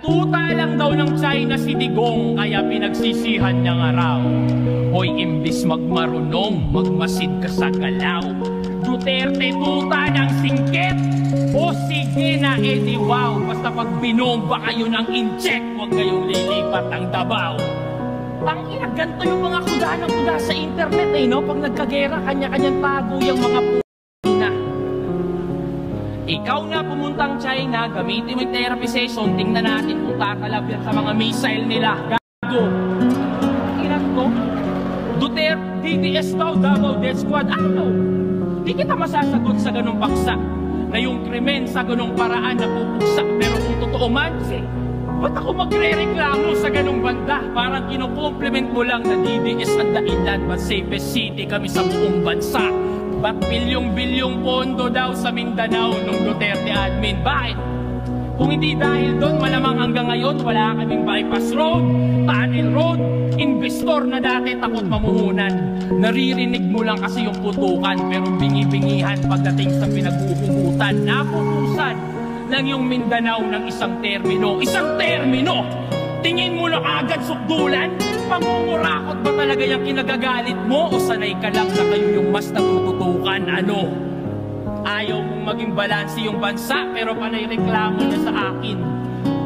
Tuta lang daw ng China si Digong, kaya pinagsisihan niya nga raw. Hoy, imbis magmarunong, magmasid ka sa galaw. Duterte, tuta ng singkit. O sige na, edi wow. Basta pag binomba kayo ng incheck, huwag kayong lilipat ang Davao. Ang ina, ganito yung mga kuda ng kuda sa internet no? Pag nagkagera, kanya-kanyang tago yung mga p***na. Ikaw na pumuntang China, gamitin mo yung therapy session, tingnan natin kung tatalab yan sa mga missile nila. Gago! Ilan to? Duterte, DDS daw, Davao Death Squad. Ano? Di kita masasagot sa ganong paksa na yung krimen sa ganong paraan na pupuksak. Pero kung totoo man, ba't ako magre-reklamo sa ganong banda? Parang kinokompliment mo lang na DDS ang dahilan, but safest city kami sa buong bansa. Ba't bilyong-bilyong pondo daw sa Mindanao nung Duterte admin? Bakit? Kung hindi dahil doon, malamang hanggang ngayon wala kaming bypass road, tunnel road, investor na dati takot mamuhunan. Naririnig mo lang kasi yung putukan, pero bingi-bingihan pagdating sa pinag-uuhutan. Napupusan lang yung Mindanao ng isang termino. Isang termino! Tingin mo na agad sukdulan? Pangungurakot ba talaga yung kinagagalit mo? O sanay ka lang na kayo yung mas natututukan? Ano? Ayaw mong maging balanse yung bansa, pero panay reklamo niya sa akin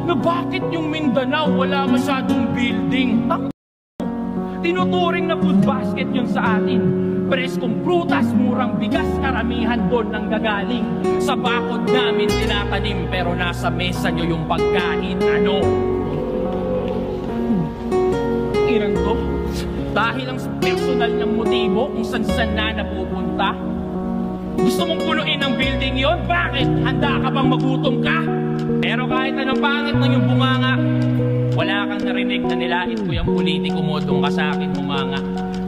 na bakit yung Mindanao wala masyadong building? Tinuturing na food basket yun sa atin. Preskong prutas, murang bigas, karamihan doon nang gagaling. Sa bakod namin tinatanim, pero nasa mesa nyo yung pagkain. Ano? Iran to? Dahil ang personal ng motibo kung saan na napupunta? Gusto mong punuin ang building yon? Bakit? Handa ka bang magutom ka? Pero kahit anong pangit ng yung bunganga, wala kang narinig na nilait ko yung politiko mo, doon ka sa akin humanga.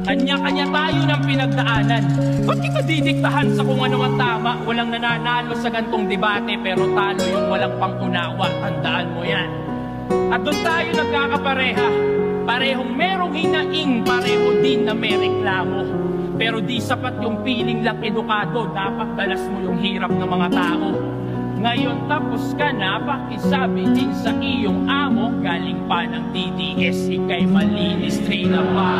Kanya-kanya tayo ng pinagdaanan. Ba't kita didiktahan sa kung ano ang tama? Walang nananalo sa gantong debate, pero talo yung walang pangunawa. Tandaan mo yan. At doon tayo nagkakapareha. Parehong merong hinaing, pareho din na may reklamo. Pero di sapat yung piling lang edukado, dapat dalas mo yung hirap ng mga tao. Ngayon tapos ka na, pakisabi din sa iyong amo, galing pa ng DDS, ika'y malinis, train na pa.